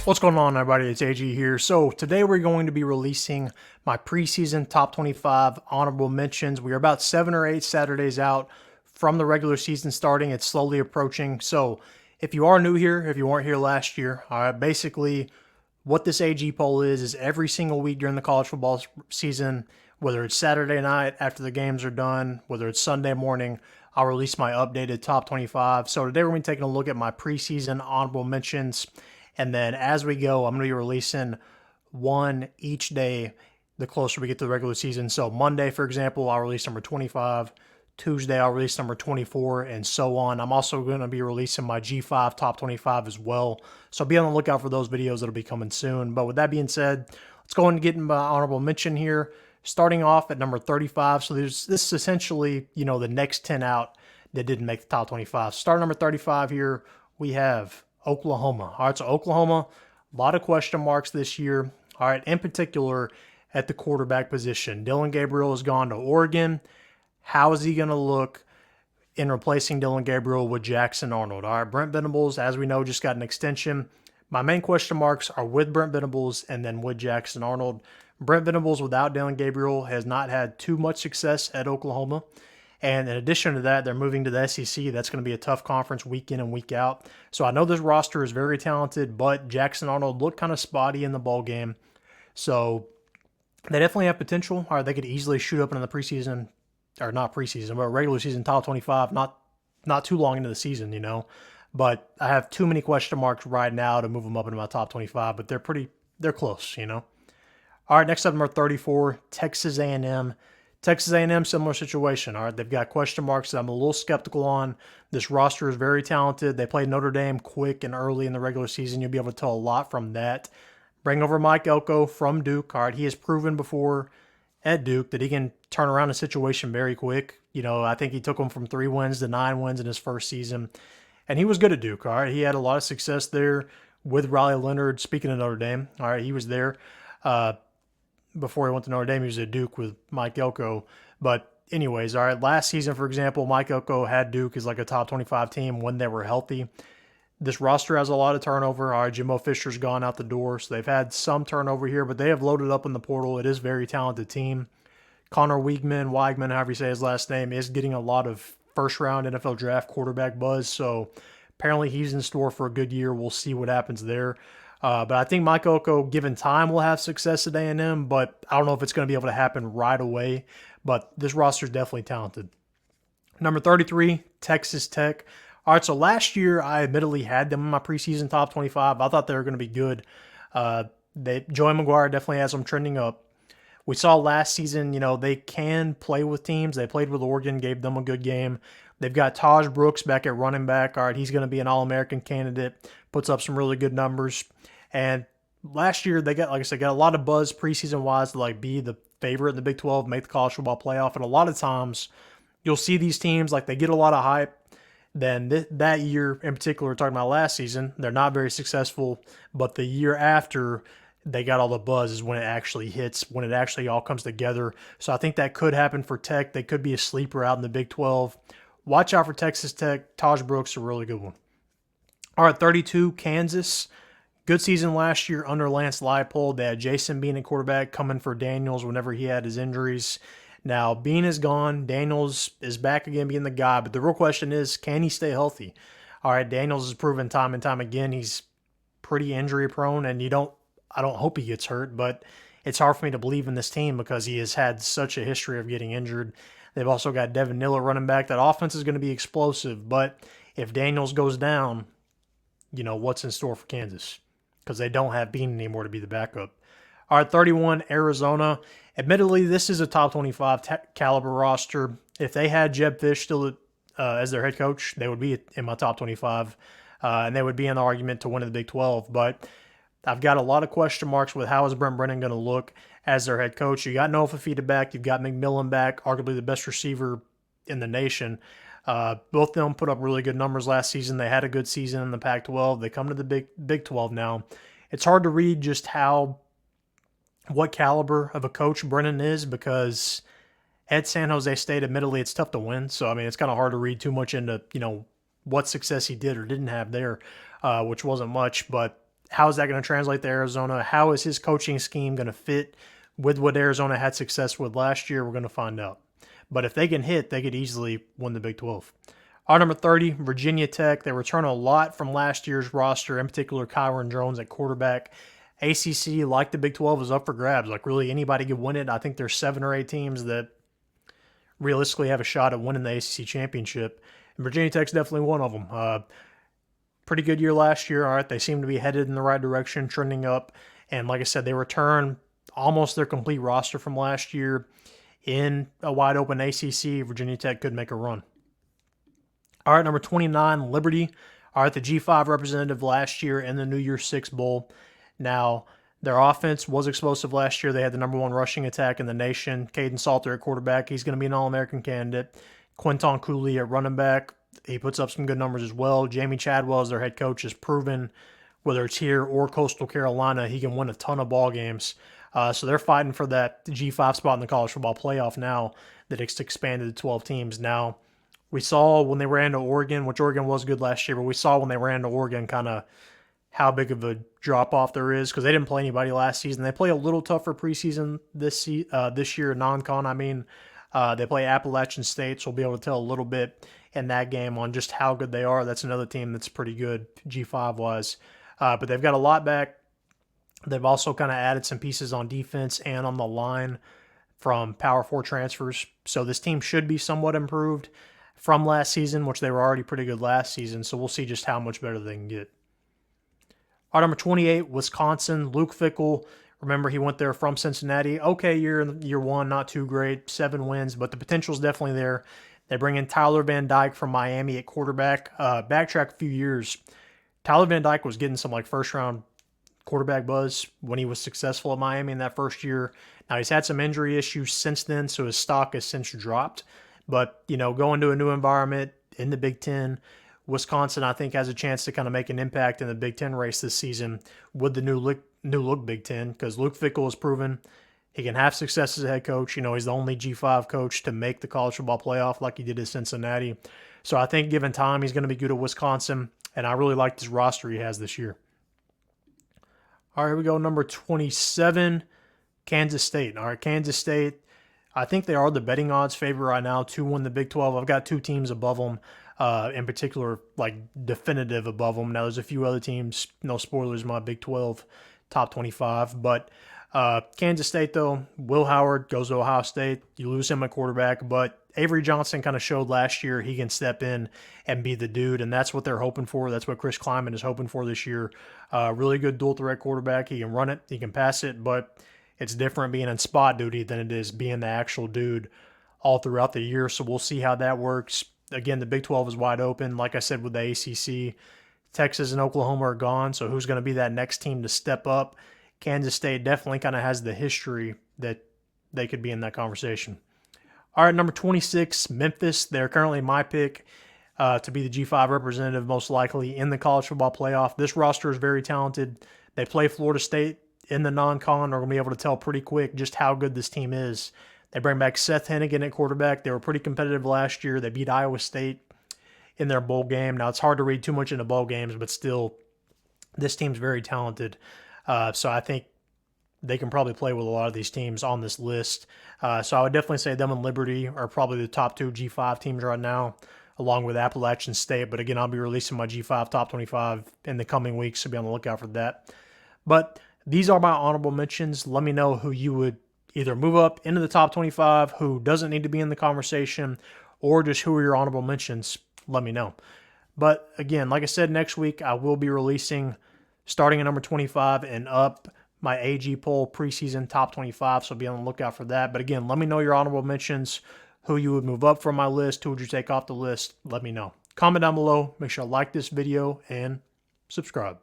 What's going on, everybody? It's AG here. So today we're going to be releasing my preseason top 25 honorable mentions. We are about 7 or 8 Saturdays out from the regular season starting. It's slowly approaching. So if you are new here, if you weren't here last year, basically what this AG poll is every single week during the college football season, whether it's Saturday night after the games are done, whether it's Sunday morning, I'll release my updated top 25. So today we're going to be taking a look at my preseason honorable mentions. And then as we go, I'm going to be releasing one each day the closer we get to the regular season. So Monday, for example, I'll release number 25. Tuesday, I'll release number 24, and so on. I'm also going to be releasing my G5 top 25 as well. So be on the lookout for those videos that'll be coming soon. But with that being said, let's go ahead and get in my honorable mention here. Starting off at number 35. So this is essentially, the next 10 out that didn't make the top 25. Start number 35 here, we have Oklahoma. All right, so Oklahoma, a lot of question marks this year. All right, in particular at the quarterback position. Dillon Gabriel has gone to Oregon. How is he going to look in replacing Dillon Gabriel with Jackson Arnold? All right, Brent Venables, as we know, just got an extension. My main question marks are with Brent Venables and then with Jackson Arnold. Brent Venables without Dillon Gabriel has not had too much success at Oklahoma. And in addition to that, they're moving to the SEC. That's going to be a tough conference week in and week out. So I know this roster is very talented, but Jackson Arnold looked kind of spotty in the ball game. So they definitely have potential. All right, they could easily shoot up into the preseason, or not preseason, but regular season top 25, not too long into the season, But I have too many question marks right now to move them up into my top 25, but they're close, All right, next up, number 34, Texas A&M. Texas A&M, similar situation. All right, they've got question marks that I'm a little skeptical on. This roster is very talented. They played Notre Dame quick and early in the regular season. You'll be able to tell a lot from that. Bring over Mike Elko from Duke. All right, he has proven before at Duke that he can turn around a situation very quick. I think he took him from 3 wins to 9 wins in his first season. And he was good at Duke, all right? He had a lot of success there with Riley Leonard. Speaking of Notre Dame, all right, he was there. Before he went to Notre Dame, he was at Duke with Mike Elko. But anyways, all right, last season, for example, Mike Elko had Duke as like a top 25 team when they were healthy. This roster has a lot of turnover. All right, Jimbo Fisher's gone out the door, so they've had some turnover here, but they have loaded up in the portal. It is a very talented team. Connor Weigman, however you say his last name, is getting a lot of first-round NFL draft quarterback buzz, so apparently he's in store for a good year. We'll see what happens there. But I think Mike Elko, given time, will have success at A&M, but I don't know if it's going to be able to happen right away. But this roster is definitely talented. Number 33, Texas Tech. All right, so last year I admittedly had them in my preseason top 25. I thought they were going to be good. Joey McGuire definitely has them trending up. We saw last season, they can play with teams. They played with Oregon, gave them a good game. They've got Taj Brooks back at running back. All right, he's going to be an All-American candidate. Puts up some really good numbers. And last year, they got, like I said, got a lot of buzz preseason-wise to be the favorite in the Big 12, make the college football playoff. And a lot of times, you'll see these teams, they get a lot of hype. Then that year, in particular, we're talking about last season, they're not very successful. But the year after, they got all the buzz is when it actually hits, when it actually all comes together. So I think that could happen for Tech. They could be a sleeper out in the Big 12. Watch out for Texas Tech. Taj Brooks, a really good one. All right, 32, Kansas. Good season last year under Lance Leipold. They had Jason Bean at quarterback, coming for Daniels whenever he had his injuries. Now, Bean is gone. Daniels is back again being the guy. But the real question is, can he stay healthy? All right, Daniels has proven time and time again he's pretty injury prone, and I don't hope he gets hurt, but it's hard for me to believe in this team because he has had such a history of getting injured. They've also got Devin Miller running back. That offense is going to be explosive, but if Daniels goes down, what's in store for Kansas? Because they don't have Bean anymore to be the backup. All right, 31, Arizona. Admittedly, this is a top 25 caliber roster. If they had Jedd Fisch still as their head coach, they would be in my top 25, and they would be in the argument to win the Big 12. But I've got a lot of question marks with how is Brent Brennan going to look as their head coach. You got Noah Fafita back. You've got McMillan back, arguably the best receiver in the nation. Both of them put up really good numbers last season. They had a good season in the Pac-12. They come to the Big 12 now. It's hard to read just what caliber of a coach Brennan is because at San Jose State, admittedly, it's tough to win. So, it's kind of hard to read too much into, what success he did or didn't have there, which wasn't much. But How is that going to translate to Arizona? How is his coaching scheme going to fit with what Arizona had success with last year? We're going to find out. But if they can hit, they could easily win the Big 12. Our number 30, Virginia Tech. They return a lot from last year's roster, in particular Kyron Drones at quarterback. ACC, like the Big 12, is up for grabs. Like, really, anybody could win it. I think there's 7 or 8 teams that realistically have a shot at winning the ACC championship. And Virginia Tech's definitely one of them. Pretty good year last year. All right, they seem to be headed in the right direction, trending up. And like I said, they return almost their complete roster from last year in a wide open ACC. Virginia Tech could make a run. All right, number 29, Liberty. All right, the G5 representative last year in the New Year's Six Bowl. Now, their offense was explosive last year. They had the number 1 rushing attack in the nation. Kaidon Salter at quarterback. He's going to be an All-American candidate. Quinton Cooley at running back. He puts up some good numbers as well. Jamey Chadwell, as their head coach, has proven, whether it's here or Coastal Carolina, he can win a ton of ball games. So they're fighting for that G5 spot in the college football playoff now that it's expanded to 12 teams. Now, we saw when they ran to Oregon, which Oregon was good last year, but we saw when they ran to Oregon kind of how big of a drop-off there is because they didn't play anybody last season. They play a little tougher preseason this year, non-con. I mean, they play Appalachian State, so we'll be able to tell a little bit in that game on just how good they are. That's another team that's pretty good G5-wise. But they've got a lot back. They've also kind of added some pieces on defense and on the line from Power 4 transfers. So this team should be somewhat improved from last season, which they were already pretty good last season. So we'll see just how much better they can get. Our number 28, Wisconsin, Luke Fickell. Remember, he went there from Cincinnati. Okay, year 1, not too great, 7 wins, but the potential's definitely there. They bring in Tyler Van Dyke from Miami at quarterback. Backtrack a few years. Tyler Van Dyke was getting some first-round quarterback buzz when he was successful at Miami in that first year. Now, he's had some injury issues since then, so his stock has since dropped. But, going to a new environment in the Big Ten, Wisconsin, I think, has a chance to kind of make an impact in the Big Ten race this season with the new look Big Ten, because Luke Fickell has proven he can have success as a head coach. He's the only G5 coach to make the college football playoff like he did at Cincinnati. So I think given time, he's going to be good at Wisconsin, and I really like this roster he has this year. All right, here we go. Number 27, Kansas State. All right, Kansas State, I think they are the betting odds favorite right now to win the Big 12. I've got 2 teams above them. In particular, definitive above them. Now, there's a few other teams, no spoilers, my Big 12 top 25. But Kansas State, though, Will Howard goes to Ohio State. You lose him at quarterback, but Avery Johnson kind of showed last year he can step in and be the dude, and that's what they're hoping for. That's what Chris Klieman is hoping for this year. Really good dual-threat quarterback. He can run it, he can pass it, but it's different being in spot duty than it is being the actual dude all throughout the year, so we'll see how that works. Again, the Big 12 is wide open. Like I said with the ACC, Texas and Oklahoma are gone, so who's going to be that next team to step up? Kansas State definitely kind of has the history that they could be in that conversation. All right, number 26, Memphis. They're currently my pick to be the G5 representative most likely in the college football playoff. This roster is very talented. They play Florida State in the non-con. They're going to be able to tell pretty quick just how good this team is. They bring back Seth Henigan at quarterback. They were pretty competitive last year. They beat Iowa State in their bowl game. Now, it's hard to read too much into bowl games, but still, this team's very talented. So I think they can probably play with a lot of these teams on this list. So I would definitely say them and Liberty are probably the top 2 G5 teams right now, along with Appalachian State. But again, I'll be releasing my G5 top 25 in the coming weeks, so be on the lookout for that. But these are my honorable mentions. Let me know who you would either move up into the top 25, who doesn't need to be in the conversation, or just who are your honorable mentions. Let me know. But again, like I said, next week I will be releasing, starting at number 25 and up, my AG poll preseason top 25, so be on the lookout for that. But again, let me know your honorable mentions, who you would move up from my list, who would you take off the list. Let me know. Comment down below. Make sure to like this video and subscribe.